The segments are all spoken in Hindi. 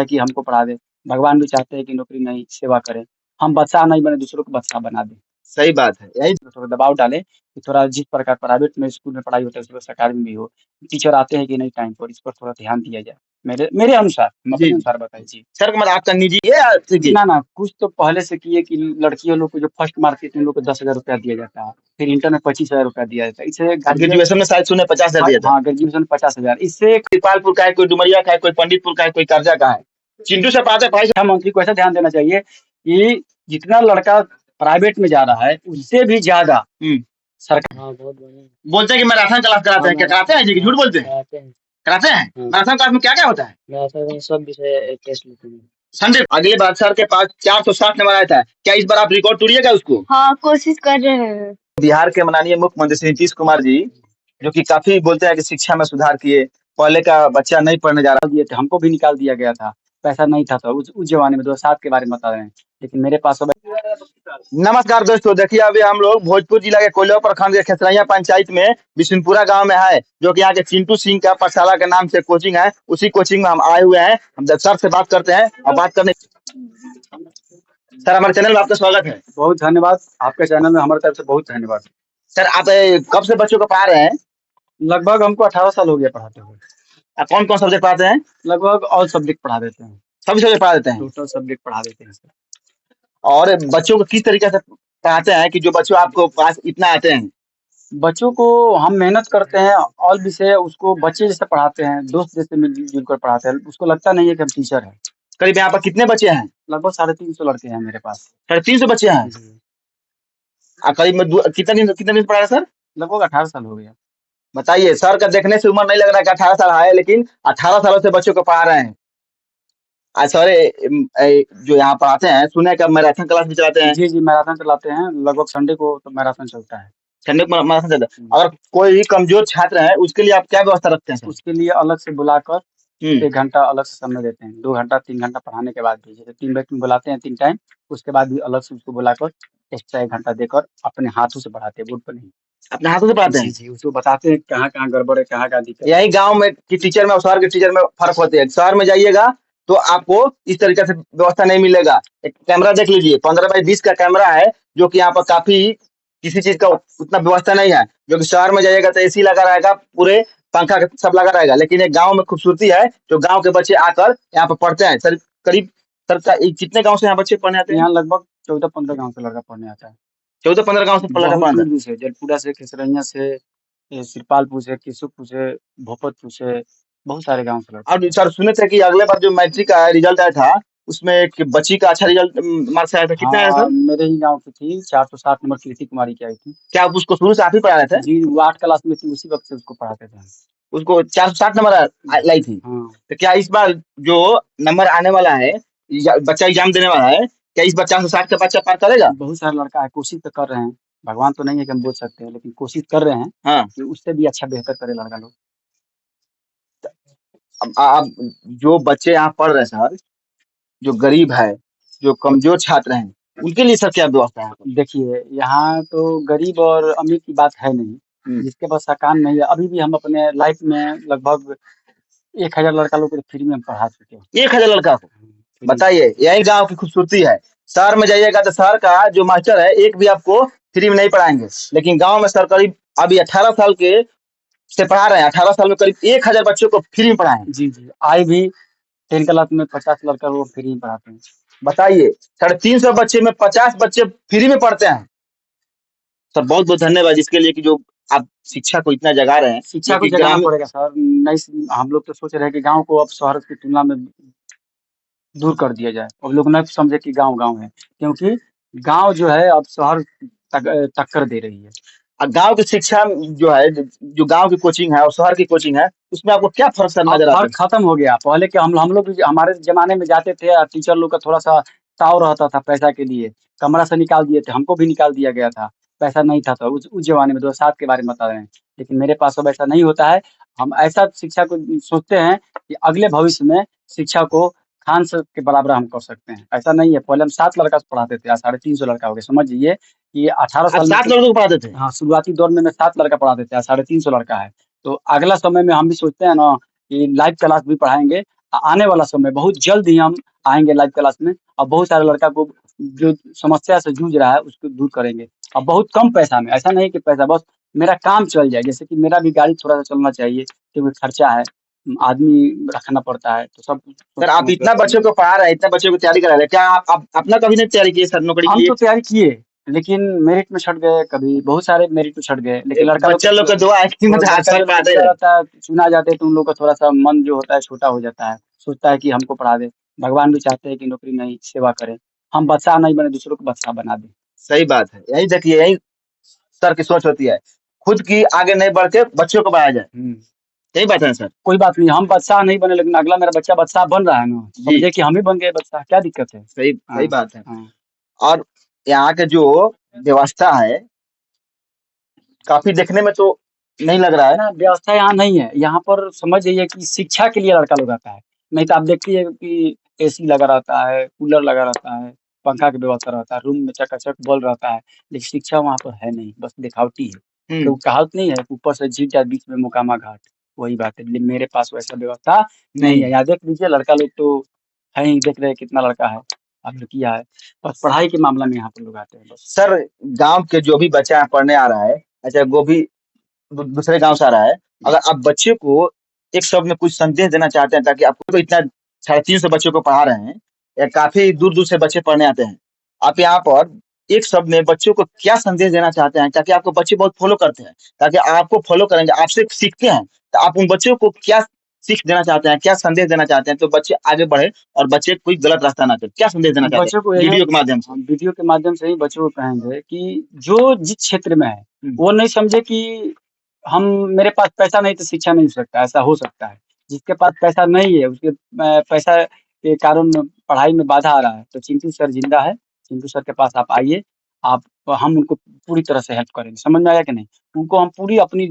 है कि हमको पढ़ा दे। भगवान भी चाहते हैं कि नौकरी नहीं, सेवा करें। हम बादशाह नहीं बने, दूसरों को बादशाह बना दें। सही बात है, यही तो थोड़ा दबाव डालें कि थोड़ा जिस प्रकार प्राइवेट में स्कूल में पढ़ाई होता है, उसी प्रकार सरकारी में भी हो। टीचर आते हैं कि नहीं टाइम पर, इस पर थोड़ा ध्यान दिया जाए। मेरे मेरे अनुसार, हम जी, अपने जी। अनुसार बताएँ। जी। सर मतलब आपका निजी है या सीखिए? ना, कुछ तो पहले से किए कि लड़कियों लोग को जो फर्स्ट मार्क है, उन लोग को 10,000 रुपया दिया जाता है। फिर इंटर में 25,000 रुपया दिया जाता है। इससे और गार्जियन ग्रेजुएशन में शायद सुने 50,000 दिया था। हाँ, ग्रेजुएशन 50,000। इससे कृपालपुर का है, कोई डुमरिया का है, कोई पंडितपुर का है, कोई कर्जा का है। चिंटू से पढ़ाते पढ़ाई शिक्षा मंत्री को ऐसा ध्यान देना चाहिए कि जितना लड़का प्राइवेट में जा रहा है, उससे भी ज़्यादा सरकार। हाँ, बहुत बढ़िया। बोलते हैं कि मैराथन क्लास कराते हैं, क्या कराते हैं जी कि झूठ बोलते हैं? कराते हैं। कराते हैं? मैराथन क्लास में क्या-क्या होता है? मैराथन में सब विषय टेस्ट लेते हैं। संडे अगले बार सर के पास 460 नंबर आया था। क्या इस बार आप रिकॉर्ड तोड़िएगा उसको? हाँ, कोशिश कर रहे हैं। बिहार के माननीय मुख्यमंत्री श्री नीतीश कुमार जी, जो कि काफ़ी बोलते हैं कि शिक्षा में सुधार किए। पहले का बच्चा नहीं पढ़ने जा रहा। दिए थे, हमको भी निकाल दिया गया था। पैसा नहीं था तो उस ज़माने में 2007 के बारे में बता रहे हैं। लेकिन मेरे पास अब नमस्कार दोस्तों, देखिए अभी हम लोग भोजपुर जिला के कोइलवर प्रखंड के खेसरैया पंचायत में बिशुनपुरा गांव में है, जो कि यहाँ के चिंटू सिंह का पाठशाला के नाम से कोचिंग है। उसी कोचिंग में हम आए हुए हैं। हम सर से बात करते हैं और बात करने। सर हमारे चैनल में आपका स्वागत है। बहुत धन्यवाद। आपके चैनल में हमारी तरफ से बहुत धन्यवाद। सर आप कब से बच्चों को पढ़ा रहे हैं? लगभग हमको 18 साल हो गया पढ़ाते हुए। आप कौन-कौन सब्जेक्ट पढ़ाते हैं? लगभग ऑल सब्जेक्ट पढ़ा देते हैं। सभी सब्जेक्ट पढ़ा देते हैं? टोटल सब्जेक्ट पढ़ा देते हैं सर। और बच्चों को किस तरीके से पढ़ाते हैं कि जो बच्चों आपको पास इतना आते हैं? बच्चों को हम मेहनत करते हैं, ऑल विषय उसको बच्चे जैसे पढ़ाते हैं, दोस्त जैसे मिल-जुल कर पढ़ाते हैं। उसको लगता नहीं है कि हम टीचर हैं। करीब यहाँ पर कितने बच्चे हैं? लगभग 350 लड़के हैं मेरे पास। 350 बच्चे हैं? जी। करीब में कितने दिन से पढ़ा रहे हैं सर? लगभग 18 साल हो गया। बताइए, सर का देखने से उम्र नहीं लग रहा है कि 18 साल है, लेकिन 18 सालों से बच्चों को पढ़ा रहे हैं। सर जो यहाँ पढ़ाते हैं, सुने कि मैराथन क्लास भी चलाते हैं। जी, मैराथन चलाते हैं। लगभग संडे को तो मैराथन चलता है। संडे को मैराथन चलता है। अगर कोई कमजोर छात्र है, उसके लिए आप क्या व्यवस्था रखते हैं सर? उसके लिए अलग से बुलाकर 1 घंटा अलग से समय देते हैं। 2 घंटा 3 घंटा पढ़ाने के बाद भी, जैसे 3 बैच में बुलाते हैं 3 टाइम, उसके बाद भी अलग से उसको बुलाकर एक्स्ट्रा 1 घंटा देकर अपने हाथों से पढ़ाते हैं, बोर्ड पर नहीं। अपने हाथों से पढ़ाते हैं? जी, उसको बताते हैं कहाँ-कहाँ गड़बड़ है, कहाँ-कहाँ दिक्कत है। यही गाँव में की टीचर में और शहर के टीचर में फ़र्क होती है। शहर में जाइएगा तो आपको इस तरीके से व्यवस्था नहीं मिलेगा। एक कैमरा देख लीजिए, 15 बाई 20 का कैमरा है, जो कि यहाँ पर काफ़ी किसी चीज़ का उतना व्यवस्था नहीं है। जो कि शहर में जाइएगा तो एसी लगा रहेगा, पूरे पंखा सब लगा रहेगा। लेकिन एक गाँव में खूबसूरती है, जो गाँव के बच्चे आकर यहाँ पर पढ़ते हैं। सर करीब कितने गाँव से यहाँ बच्चे पढ़ने आते हैं? यहाँ लगभग 14-15 गाँव से लड़का पढ़ने आता है। 14-15 गाँव से लड़का पढ़ने आता है। दूर से, जलपुरा से, खेसरैया से, श्रीपालपुर से, केशवपुर से, भोपतपुर से, बहुत सारे गाँव से लड़के। और सर सुने थे कि अगले बार जो मैट्रिक का रिजल्ट आया था, उसमें एक बच्ची का अच्छा रिजल्ट मार्क्स आया था। कितना आया सर? मेरे ही गाँव की थी, 460 नंबर कीर्ति कुमारी की आई थी। क्या आप उसको शुरू से आप ही पढ़ा रहे थे? जी, वो 8 क्लास में थी, उसी वक़्त से उसको पढ़ाते थे। उसको 460 नंबर लाई थी। हाँ। तो क्या इस बार जो नंबर आने वाला है, बच्चा एग्जाम देने वाला है, क्या इस बार 460 का बच्चा पार करेगा? बहुत सारा लड़का है, कोशिश तो कर रहे हैं। भगवान तो नहीं है कि हम बोल सकते हैं, लेकिन कोशिश कर रहे हैं। हाँ। कि उससे भी अच्छा बेहतर करे लड़का लोग। अब जो बच्चे यहाँ पढ़ रहे हैं सर, जो गरीब है, जो कमजोर छात्र हैं, उनके लिए सर क्या व्यवस्था है? देखिए, यहाँ तो गरीब और अमीर की बात है नहीं। जिसके पास साकान नहीं है, अभी भी हम अपने लाइफ में लगभग 1000 लड़का लोग को फ्री में हम पढ़ा चुके हैं। 1000 लड़का को? बताइए, यही गाँव की खूबसूरती है। शहर में जाइएगा तो शहर का जो मास्टर है, एक भी आपको फ्री में नहीं पढ़ाएँगे। लेकिन गाँव में सर करीब अभी 18 साल के से पढ़ा रहे हैं। 18 साल में करीब 1000 बच्चों को फ्री में पढ़ाएँ। जी। आज भी 10 क्लास में 50 लड़का वो फ्री में पढ़ाते हैं। बताइए, 350 बच्चे में 50 बच्चे फ्री में पढ़ते हैं। सर बहुत-बहुत धन्यवाद इसके लिए कि जो आप शिक्षा को इतना जगा रहे हैं। शिक्षा को जगाना पड़ेगा सर। नहीं, हम लोग तो सोच रहे हैं कि गाँव को अब शहर की तुलना में दूर कर दिया जाए। अब लोग न समझे कि गाँव है, क्योंकि गाँव जो है अब शहर टक्कर दे रही है। गाँव की शिक्षा जो है, जो गाँव की कोचिंग है और शहर की कोचिंग है, उसमें आपको क्या फ़र्क सर नज़र आता है? फर्क खत्म हो गया। पहले के हम लोग भी हमारे ज़माने में जाते थे, टीचर लोग का थोड़ा-सा ताव रहता था पैसा के लिए। कमरा से निकाल दिए थे, हमको भी निकाल दिया गया था। पैसा नहीं था तो उस ज़माने में 2007 के बारे में बता रहे हैं। लेकिन मेरे पास अब ऐसा नहीं होता है। हम ऐसा शिक्षा को सोचते हैं कि अगले भविष्य में शिक्षा को खान सर के बराबर हम कर सकते हैं। ऐसा नहीं है, पहले हम 7 लड़का से पढ़ाते थे, आज 350 लड़का हो गया। समझिए कि 18 साल में 7 लड़कों को पढ़ाते थे? हाँ, शुरुआती दौर में मैं 7 लड़का पढ़ाते थे, आज 350 लड़का है। तो अगला समय में हम भी सोचते हैं ना कि लाइव क्लास भी पढ़ाएँगे। आने वाला समय बहुत जल्द ही हम आएंगे लाइव क्लास में और बहुत सारे लड़का को जो समस्या से जूझ रहा है उसको दूर करेंगे और बहुत कम पैसा में। ऐसा नहीं कि पैसा, बस मेरा काम चल जाए। जैसे कि मेरा भी गाड़ी थोड़ा सा चलना चाहिए क्योंकि खर्चा है, आदमी रखना पड़ता है, तो सब सर आप इतना बच्चों को पढ़ा रहे हैं, इतना बच्चों को तैयारी करा रहे हैं, क्या आप अपना कभी नहीं तैयारी किए सर नौकरी के हम लिए? तो तैयारी किए लेकिन मेरिट में छट गए, कभी बहुत सारे मेरिट में छट गए, लेकिन लड़का बच्चा लोग का दुआ है कि मतलब लड़का अच्छा जब पढ़ा बच्चा दे। रहता है, चुना जाते हैं तो उन लोग का थोड़ा सा मन जो होता है छोटा हो जाता है, सोचता है कि हमको पढ़ा दे। भगवान भी चाहते हैं कि नौकरी नहीं, सेवा करें, हम बादशाह नहीं बने, दूसरों को बादशाह बना दें। सही बात है, यही देखिए, यही सर की सोच होती है, खुद की आगे नहीं बढ़ के बच्चों को बढ़ाया जाए। यही बात है ना सर? कोई बात नहीं, हम बादशाह नहीं बने लेकिन अगला मेरा बच्चा बादशाह बन रहा है ना, जी। समझे कि हम ही बन गए बादशाह, क्या दिक्कत है? सही हाँ, सही बात है। हाँ। और यहाँ के जो व्यवस्था है काफी देखने में तो नहीं लग रहा है। ना व्यवस्था यहाँ नहीं है, यहाँ पर समझ जाइए कि शिक्षा के लिए लड़का लोग आता है, नहीं तो आप देखिए कि एसी लगा रहता है, कूलर लगा रहता है, पंखा की व्यवस्था रहता है, रूम में चकाचक बल्ब रहता है, लेकिन शिक्षा वहाँ पर है नहीं, बस दिखावटी है। तो कहावत नहीं है, ऊपर से जीत जाए बीच में मुकामा घाट, वही बात है। मेरे पास वैसा व्यवस्था नहीं है। यहाँ देख लीजिए लड़का लोग तो है ही, देख रहे हैं कितना लड़का है और लड़कियां है, बस पढ़ाई के मामला में यहाँ पर लोग आते हैं बस। सर गांव के जो भी बच्चा यहाँ पढ़ने आ रहा है, अच्छा वो भी दूसरे गांव से आ रहा है, अगर आप बच्चे को एक शब्द में कुछ संदेश देना चाहते हैं, ताकि आपको तो इतना 350 बच्चों को पढ़ा रहे हैं, या काफी दूर दूर से बच्चे पढ़ने आते हैं, आप यहाँ पर एक शब्द में बच्चों को क्या संदेश देना चाहते हैं, ताकि आपको बच्चे बहुत फॉलो करते हैं, ताकि आपको फॉलो करेंगे, आपसे सीखते हैं, तो आप उन बच्चों को क्या सीख देना चाहते हैं, क्या संदेश देना चाहते हैं, तो बच्चे आगे बढ़े और बच्चे कोई गलत रास्ता ना चले, क्या संदेश देना चाहते बच्चों को हैं वीडियो के माध्यम से? हम वीडियो के माध्यम से ही बच्चों को कहेंगे कि जो जिस क्षेत्र में है वो नहीं समझे कि हम, मेरे पास पैसा नहीं तो शिक्षा नहीं हो सकता, ऐसा हो सकता है। जिसके पास पैसा नहीं है उसके पैसा के कारण पढ़ाई में बाधा आ रहा है, तो चिंटू सर जिंदा है, चिंटू सर के पास आप आइए, आप, हम उनको पूरी तरह से हेल्प करेंगे। समझ में आया कि नहीं? उनको हम पूरी अपनी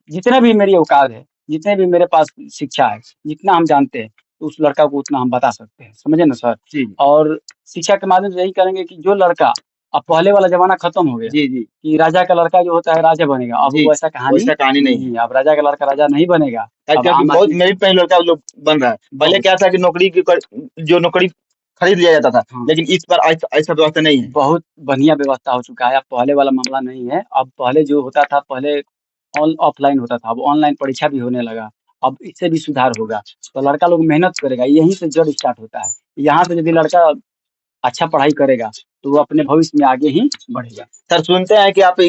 जितने भी मेरी औकात है, जितने भी मेरे पास शिक्षा है, जितना हम जानते हैं, तो उस लड़का को उतना हम बता सकते हैं। समझे ना सर? जी और शिक्षा के माध्यम से यही करेंगे कि जो लड़का, अब पहले वाला ज़माना खत्म हो गया जी जी कि राजा का लड़का जो होता है राजा बनेगा, अब जी, वैसा कहानी वैसा कहानी नहीं है। है। अब राजा का लड़का राजा नहीं बनेगा। अब क्योंकि आम बहुत आदमी मेरिट पे ही लड़का लोग बन रहा है। पहले बहुत क्या था कि नौकरी की जो नौकरी खरीद लिया जाता था, हाँ, लेकिन इस बार ऐसा व्यवस्था नहीं है। बहुत बढ़िया व्यवस्था हो चुका है, अब पहले वाला मामला नहीं है। अब पहले जो होता था, पहले ऑफलाइन होता था, अब ऑनलाइन परीक्षा भी होने लगा। अब इससे भी सुधार होगा, तो लड़का लोग मेहनत करेगा, यहीं से जड़ स्टार्ट होता है। यहाँ से यदि लड़का अच्छा पढ़ाई करेगा तो वो अपने भविष्य में आगे ही बढ़ेगा। सर सुनते हैं कि आप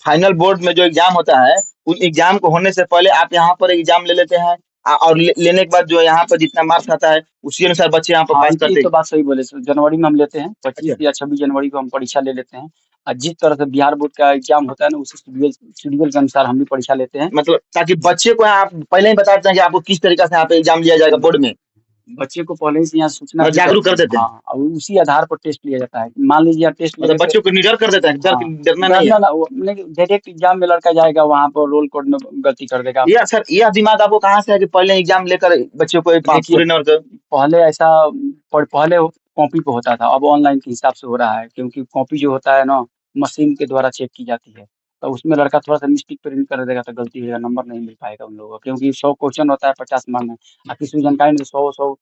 फाइनल बोर्ड में जो एग्जाम होता है, उन एग्जाम को होने से पहले आप यहाँ पर एग्जाम ले लेते हैं, और लेने के बाद जो यहाँ पर जितना मार्क्स आता है उसी अनुसार बच्चे यहाँ पर हाँ, पास ये करते तो हैं। बात सही बोले सर। जनवरी में हम लेते हैं, 25 अच्छा या 26 जनवरी को हम परीक्षा ले लेते हैं। और जिस तरह से बिहार बोर्ड का एग्जाम होता है ना, उसी शेड्यूल के अनुसार हम भी परीक्षा लेते हैं। मतलब ताकि बच्चे को आप पहले ही बता देते हैं कि आपको किस तरीके से यहाँ पे एग्जाम लिया जाएगा बोर्ड में, बच्चे को पहले ही से यहाँ सूचना और दी जागरूक जाती कर है। देते हैं। हाँ, और उसी आधार पर टेस्ट लिया जाता है। मान लीजिए आप टेस्ट मतलब लेने से बच्चों को निडर कर देते हैं, हाँ, डरना नहीं है। ना वो नहीं, डायरेक्ट एग्जाम में लड़का जाएगा, वहाँ पर रोल कोड में गलती कर देगा। यह सर यह दिमाग आपको कहाँ से है कि पहले एग्जाम लेकर बच्चों को देखिए, पूरे नंबर कर? पहले ऐसा पहले कॉपी पे होता था, अब ऑनलाइन के हिसाब से हो रहा है, क्योंकि कॉपी जो होता है ना, मशीन के द्वारा चेक की जाती है। तो उसमें लड़का थोड़ा-सा मिस्टेक प्रिंट कर देगा तो गलती हो जाएगा, नंबर नहीं मिल पाएगा उन लोगों को, क्योंकि 100 क्वेश्चन होता है, 50 मार्क्स में। किसी भी जानकारी में 100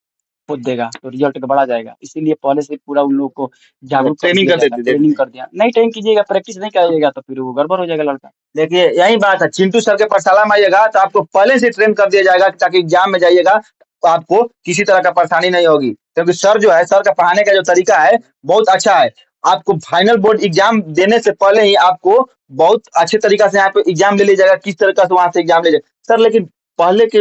खुद देगा तो रिजल्ट बढ़ा जाएगा। इसीलिए पहले से पूरा उन लोगों को जागरूक कर ट्रेनिंग दिया कर जाता है, देते ट्रेनिंग देते कर दिया। नहीं ट्रेन कीजिएगा, प्रैक्टिस नहीं कराइएगा तो फिर वो गड़बड़ हो जाएगा लड़का। देखिए यही बात है, चिंटू सर के पाठशाला में आइएगा तो आपको पहले से ट्रेन कर दिया जाएगा, ताकि एग्जाम में जाइएगा तो आपको किसी तरह का परेशानी नहीं होगी, क्योंकि सर जो है, सर का पढ़ाने का जो तरीका है बहुत अच्छा है। आपको फाइनल बोर्ड एग्जाम देने से पहले ही आपको बहुत अच्छे तरीका से यहाँ पे एग्जाम ले लिया जाएगा, किस तरीका से वहां से एग्जाम ले जाएगा सर। लेकिन पहले के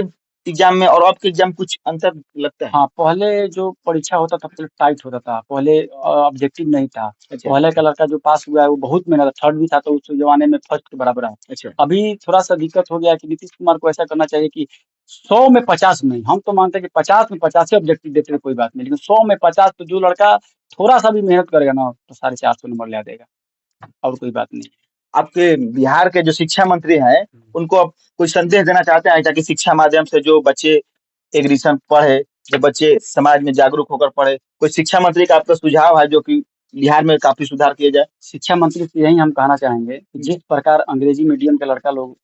एग्जाम में और अब के एग्जाम कुछ अंतर लगता है? हाँ, पहले जो परीक्षा होता था पहले टाइट होता था, पहले ऑब्जेक्टिव नहीं था। अच्छा पहले का लड़का जो पास हुआ है वो बहुत मेहनत, थर्ड भी था तो उस ज़माने में फर्स्ट के बराबर है। अच्छा अभी थोड़ा-सा दिक्कत हो गया है कि नीतीश कुमार को ऐसा करना चाहिए कि 100 में 50 नहीं, हम तो मानते हैं कि 50 में 50 ही ऑब्जेक्टिव देते हैं, कोई बात नहीं, लेकिन 100 में 50 तो जो लड़का थोड़ा-सा भी मेहनत करेगा ना तो 450 नंबर ला देगा, और कोई बात नहीं। आपके बिहार के जो शिक्षा मंत्री हैं, उनको आप कोई संदेश देना चाहते हैं, ताकि शिक्षा माध्यम से जो बच्चे एग्रीशन पढ़े, जो बच्चे समाज में जागरूक होकर पढ़े, कोई शिक्षा मंत्री का आपका सुझाव है जो कि बिहार में काफी सुधार किया जाए? शिक्षा मंत्री से यही हम कहना चाहेंगे कि जिस प्रकार अंग्रेजी मीडियम के लड़का लोग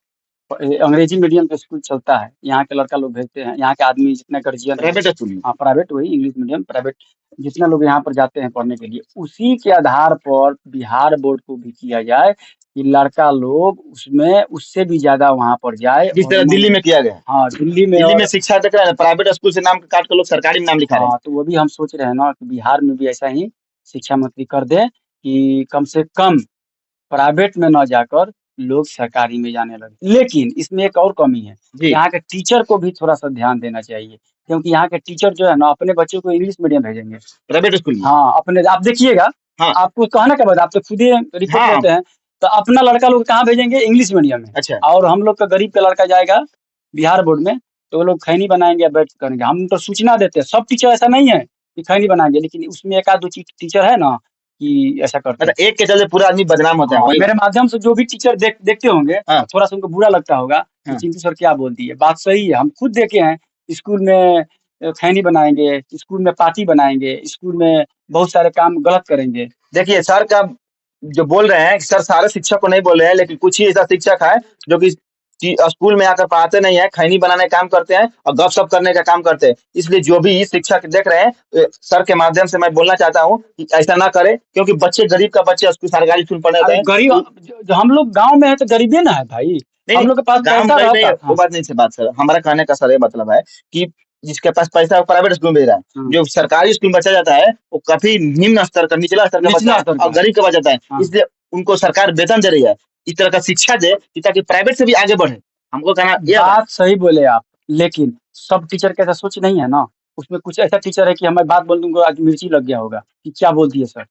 अंग्रेजी मीडियम का स्कूल चलता है, यहाँ के लड़का लोग भेजते हैं, यहाँ के आदमी जितने गार्जियन है। प्राइवेट स्कूल में हाँ, प्राइवेट वही इंग्लिश मीडियम प्राइवेट जितने लोग यहाँ पर जाते हैं पढ़ने के लिए, उसी के आधार पर बिहार बोर्ड को भी किया जाए कि लड़का लोग उसमें उससे भी ज़्यादा वहाँ पर जाए। जिस तरह दिल्ली में किया गया। हाँ, दिल्ली में दिल्ली में शिक्षा देख रहे हैं, प्राइवेट स्कूल से नाम काट कर लोग सरकारी में नाम लिखा रहे हैं। हाँ, तो वो भी हम सोच रहे हैं ना कि बिहार में भी ऐसा ही शिक्षा मंत्री कर दे कि कम से कम प्राइवेट में न जाकर लोग सरकारी में जाने लगे। लेकिन इसमें एक और कमी है, जी। यहाँ के टीचर को भी थोड़ा-सा ध्यान देना चाहिए, क्योंकि यहाँ के टीचर जो है ना अपने बच्चों को इंग्लिश मीडियम भेजेंगे। प्राइवेट स्कूल में। हाँ, अपने आप देखिएगा, हाँ। आपको कहने के बाद आप तो खुद ही रिपोर्ट हाँ। देते हैं, तो अपना लड़का लोग कहाँ भेजेंगे? इंग्लिश मीडियम में। अच्छा। और हम लोग का गरीब का लड़का जाएगा बिहार बोर्ड में, तो वो लोग खैनी बनाएँगे या बैठ के करेंगे। हम तो सूचना देते हैं, सब टीचर ऐसा नहीं है कि खैनी बनाएँगे, लेकिन उसमें 1 आध 2 टीचर है ना कि ऐसा करते हैं। मतलब एक के चलते पूरा आदमी बदनाम होता है। हाँ, वही मेरे माध्यम से जो भी टीचर देखते होंगे, हाँ। थोड़ा-सा उनको बुरा लगता होगा कि हाँ। चिंटू सर क्या बोल दिए। बात सही है, हम खुद देखे हैं, स्कूल में खैनी बनाएँगे, स्कूल में पार्टी बनाएँगे, स्कूल में बहुत सारे काम गलत करेंगे। देखिए सर का जो बोल रहे हैं, सर सारे शिक्षक को नहीं बोल रहे हैं, लेकिन कुछ ही ऐसा शिक्षक है जो कि स्कूल में आकर पढ़ाते नहीं है, खैनी बनाने का काम करते हैं और गपशप करने का काम करते हैं। इसलिए जो भी शिक्षक देख रहे हैं, सर के माध्यम से मैं बोलना चाहता हूँ कि ऐसा ना करें, क्योंकि बच्चे गरीब का बच्चे सरकारी स्कूल पढ़ने जाते हैं। गरीब जो हम लोग गाँव में है तो गरीबी ना है भाई। हम लोग के पास पैसा रहता है। वो बात नहीं से बात सर, हमारा कहने का सर ये मतलब है कि जिसके पास पैसा है वो प्राइवेट स्कूल में भेज रहा है, जो सरकारी स्कूल में बच्चा जाता है वो काफी निम्न स्तर का, निचला स्तर का बच्चा है और गरीब का बच्चा जाता है। इसलिए उनको सरकार वेतन दे रही है, इस तरह का शिक्षा दे ताकि प्राइवेट से भी आगे बढ़े। हमको कहना ये बात सही बोले आप, लेकिन सब टीचर का ऐसा सोच नहीं है ना। उसमें कुछ ऐसा टीचर है कि हमें बात बोल दूंगा आज मिर्ची लग गया होगा कि क्या बोल दिए सर।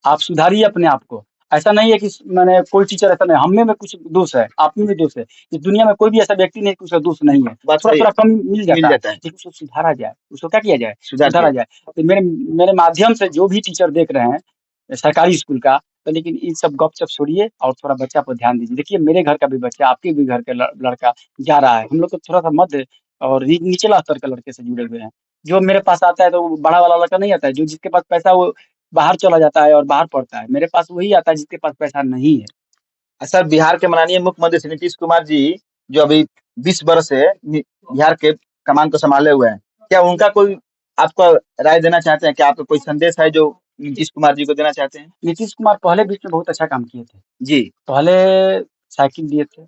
आप सुधारिए अपने आप को। ऐसा नहीं है कि मैंने कोई टीचर ऐसा नहीं, हम में कुछ दोष है, आप में भी दोष है। इस दुनिया में कोई भी ऐसा व्यक्ति नहीं कि उसका दोष नहीं है। थोड़ा-थोड़ा कम मिल जाता है, लेकिन उसको सुधारा जाए। उसको क्या किया जाए? सुधारा जाए। तो मेरे माध्यम से जो भी टीचर देख रहे हैं सरकारी स्कूल का, तो लेकिन इन सब गप-सप छोड़िए और थोड़ा बच्चा पर ध्यान दीजिए। देखिए मेरे घर का भी बच्चा, आपके भी घर का लड़का जा रहा है। हम लोग तो थोड़ा-सा मध्य और निचला स्तर के लड़के से जुड़े हुए हैं। जो मेरे पास आता है तो वो बड़ा वाला लड़का नहीं आता है, जो जिसके पास पैसा है वो बाहर चला जाता है और बाहर पढ़ता है। मेरे पास वही आता है जिसके पास पैसा नहीं है। सर बिहार के माननीय मुख्यमंत्री श्री नीतीश कुमार जी, जो अभी 20 वर्ष से बिहार के कमान को संभाले हुए हैं, क्या उनका कोई आपको राय देना चाहते हैं? क्या आपका कोई संदेश है जो नीतीश कुमार जी को देना चाहते हैं? नीतीश कुमार पहले बीच में बहुत अच्छा काम किए थे। जी। पहले साइकिल दिए थे।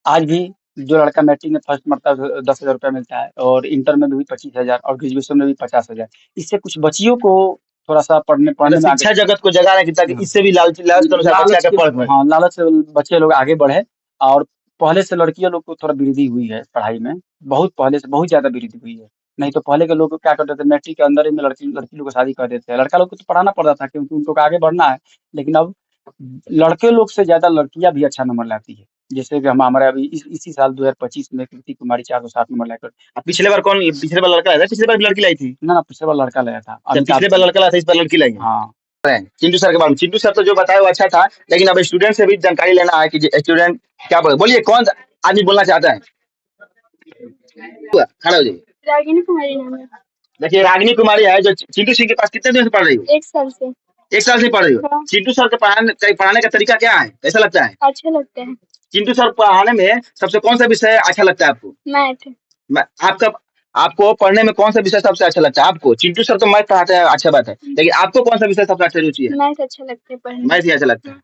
आज भी जो लड़का मैट्रिक में फर्स्ट मरता है 10,000 रुपया मिलता है और इंटर में भी 25,000 और ग्रेजुएशन में भी 50,000। इससे कुछ बच्चियों को थोड़ा-सा पढ़ने में शिक्षा जगत को जगा रहे हैं ताकि इससे भी लालच के अनुसार बच्चे आगे पढ़ पाएं। हाँ, लालच से बच्चे लोग आगे बढ़े और पहले से लड़कियों लोग को थोड़ा वृद्धि हुई है पढ़ाई में। बहुत पहले से बहुत ज़्यादा वृद्धि हुई है। नहीं तो पहले के लोग क्या करते थे, मैट्रिक के अंदर ही में लड़की लोग को शादी कर देते हैं। लड़का लोग को तो पढ़ाना पड़ता था क्योंकि उनको आगे बढ़ना है। लेकिन अब लड़के लोग से ज़्यादा लड़कियाँ भी अच्छा नंबर लाती है। जैसे कि हमारे अभी इसी साल 2025 में कृति कुमारी 460 नंबर लाकर। पिछले बार लड़का लाया था? पिछले बार लड़की लाई थी? ना, पिछले बार लड़का लाया था। पिछले बार लड़का लाया था, इस बार लड़की लाई है। हाँ। चिंटू सर के बारे में, चिंटू सर तो जो बताया वो अच्छा था, लेकिन अब स्टूडेंट से भी जानकारी लेना है कि स्टूडेंट क्या बोलिए कौन आदमी बोलना चाहता है? खड़ा हो जाइए। रागिनी कुमारी नाम है। देखिए रागिनी कुमारी है जो चिंटू सिंह के पास कितने दिन से पढ़ रही हो? 1 साल से। 1 साल से पढ़ रही हो? हाँ। चिंटू सर के पढ़ाने का तरीका क्या है, कैसा लगता है? अच्छा लगता है। चिंटू सर पढ़ाने में सबसे कौन सा विषय अच्छा लगता है आपको? मैथ। आपको पढ़ने में कौन सा विषय सबसे अच्छा लगता है आपको? चिंटू सर तो मैथ पढ़ाते हैं, अच्छा बात है, लेकिन आपको कौन सा विषय सबसे अच्छा रुचि है? मैथ अच्छा लगता है पढ़ने में। मैथ ही अच्छा लगता है।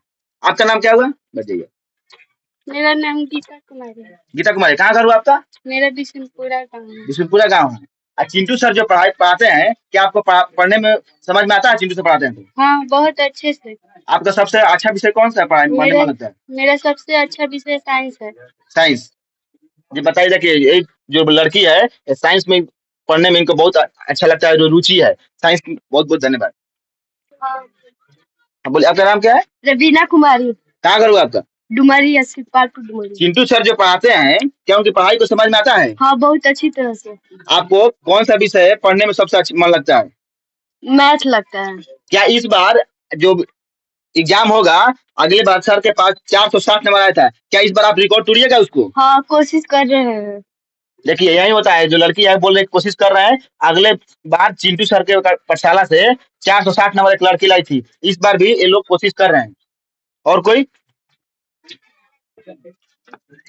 आपका नाम क्या हुआ बताइए? मेरा नाम गीता कुमारी है। गीता कुमारी, कहाँ घर हुआ आपका? मेरा बिशनपुरा गाँव है। बिशनपुरा गाँव है। चिंटू सर जो पढ़ाते हैं, क्या आपको पढ़ने में समझ में आता है? चिंटू सर पढ़ाते हैं तो? हाँ, बहुत अच्छे से। आपका सबसे अच्छा विषय कौन सा पढ़ने में लगता है? मेरा सबसे अच्छा विषय साइंस है। साइंस जी बताइए। देखिए एक जो लड़की है साइंस में पढ़ने में इनको बहुत अच्छा लगता है, जो रुचि है साइंस की। बहुत बहुत धन्यवाद। हाँ बोलिए, आपका नाम क्या है? रवीना कुमारी। कहाँ घर हुआ आपका? डुमरी डुमरी। चिंटू सर जो पढ़ाते हैं, क्या उनकी पढ़ाई को समझ में आता है? हाँ, बहुत अच्छी तरह से। आपको कौन सा विषय पढ़ने में सबसे अच्छा मन लगता है? मैथ लगता है। क्या इस बार जो एग्जाम होगा, अगले बार सर के पास 460 नंबर आया था, क्या इस बार आप रिकॉर्ड तोड़िएगा उसको? हाँ, कोशिश कर रहे हैं। देखिए यही होता है, जो लड़की है बोल रही कोशिश कर रहे हैं। अगले बार चिंटू सर के पाठशाला से 460 नंबर एक लड़की लाई थी, इस बार भी ये लोग कोशिश कर रहे हैं। और कोई?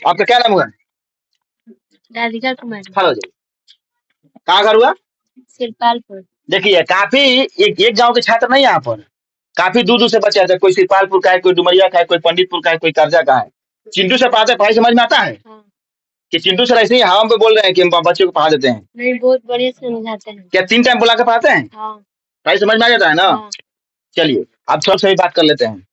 आपका क्या नाम हुआ? राधिका कुमारी, खड़ा हो जाइए। कहाँ घर हुआ? सिरपालपुर। देखिए काफी एक गांव के छात्र नहीं यहाँ पर, काफी दूर दूर से बच्चे आते हैं। कोई सिरपालपुर का है, कोई डुमरिया का है, कोई पंडितपुर का है, कोई कर्जा का है। चिंटू सर पढ़ाते हैं, पढ़ाई समझ में आता है हाँ। कि चिंटू सर ऐसे ही हवा में बोल रहे हैं कि हम बच्चे को पढ़ा देते हैं? नहीं, बहुत बढ़िया से समझाते हैं। क्या 3 टाइम बुला कर पढ़ाते हैं? हाँ। पढ़ाई समझ में आ जाता है ना? हाँ। चलिए अब थोड़ा सही बात कर लेते हैं।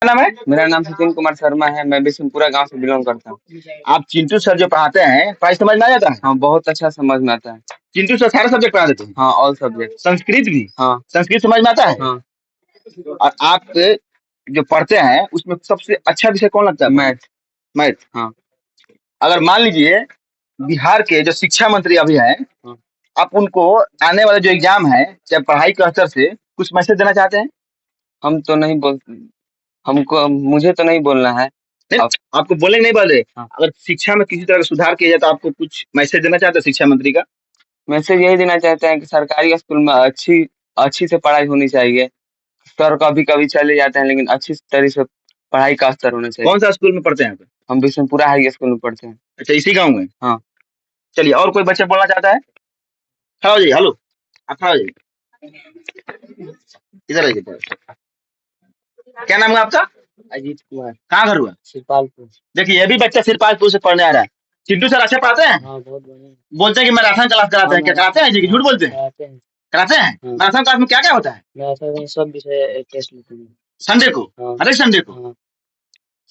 क्या नाम है? मेरा नाम सचिन कुमार शर्मा है। मैं बिशनपुरा गांव से बिलोंग करता हूँ। आप चिंटू सर जो पढ़ाते हैं पढ़ाई समझ में आ जाता है? हाँ, बहुत अच्छा समझ में आता है। चिंटू सर सारे सब्जेक्ट पढ़ा देते हैं? हाँ, ऑल सब्जेक्ट। संस्कृत भी? हाँ। संस्कृत समझ में आता है? हाँ। और आप जो पढ़ते हैं उसमें सबसे अच्छा विषय कौन लगता है? मैथ। मैथ। हाँ। अगर मान लीजिए बिहार के जो शिक्षा मंत्री अभी हैं, हाँ। आप उनको आने वाले जो एग्जाम है चाहे पढ़ाई के स्तर से कुछ मैसेज देना चाहते हैं? हम तो नहीं बोल मुझे तो नहीं बोलना है। आपको बोले नहीं बोल रहे? हाँ। अगर शिक्षा में किसी तरह का सुधार किया जाए तो आपको कुछ मैसेज देना चाहते हैं शिक्षा मंत्री का? मैसेज यही देना चाहते हैं कि सरकारी स्कूल में अच्छी से पढ़ाई होनी चाहिए। सर कभी-कभी चले जाते हैं, लेकिन अच्छी तरह से पढ़ाई का स्तर होना चाहिए। कौन सा स्कूल में पढ़ते हैं आप? हम बिशनपुरा हाई स्कूल में पढ़ते हैं। अच्छा, इसी गाँव में? हाँ। चलिए और कोई बच्चा बोलना चाहता है? खड़ा हो जाइए। हेलो, आप खड़ा हो जाइए। इधर आइए। क्या नाम है आपका? अजीत कुमार, कहाँ घर हुआ? सिरपालपुर। देखिए ये भी बच्चा सिरपालपुर से पढ़ने आ रहा है। चिंटू सर अच्छा पढ़ाते हैं? हाँ, बहुत बढ़िया। बोलते हैं कि मैराथन क्लास कराते हैं, क्या कराते हैं जी? झूठ बोलते हैं? कराते हैं। कराते हैं? मैराथन क्लास में क्या क्या होता है? मैराथन में सब विषय टेस्ट लेते हैं। संडे को? हाँ। हर एक संडे को? हाँ।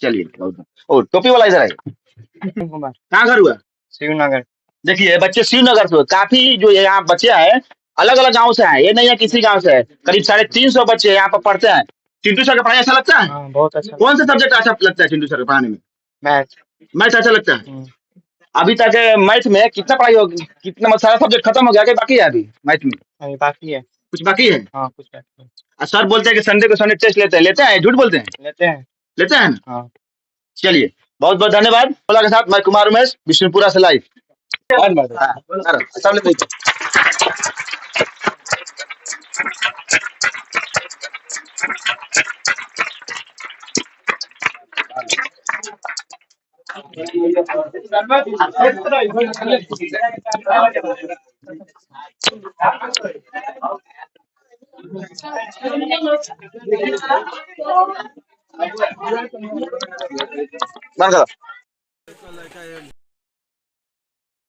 चलिए और टोपी वाला इधर आइए। कुमार, कहाँ घर हुआ? शिवनगर। देखिए बच्चे शिवनगर से, काफी जो यहाँ बच्चे हैं अलग अलग गाँव से हैं, ये नहीं है किसी गाँव से है। करीब 350 बच्चे यहाँ पर पढ़ते हैं। चिंटू सर का पढ़ाई अच्छा लगता है? हाँ, बहुत अच्छा। कौन सा सब्जेक्ट अच्छा लगता है चिंटू सर का पढ़ाने में? मैथ। मैथ अच्छा लगता है? अभी तक मैथ में कितना पढ़ाई हो, कितना सारा सब्जेक्ट खत्म हो गया कि बाकी है अभी मैथ में? अभी बाकी है। कुछ बाकी है? हाँ, कुछ बाकी है। और सर बोलते हैं कि संडे को संडे टेस्ट लेते हैं, झूठ बोलते हैं? लेते हैं। लेते हैं ना? हाँ। चलिए बहुत बहुत धन्यवाद। बोला के साथ मैं कुमार उमेश बिशनपुरा से लाइव। सब लेते बंद करो।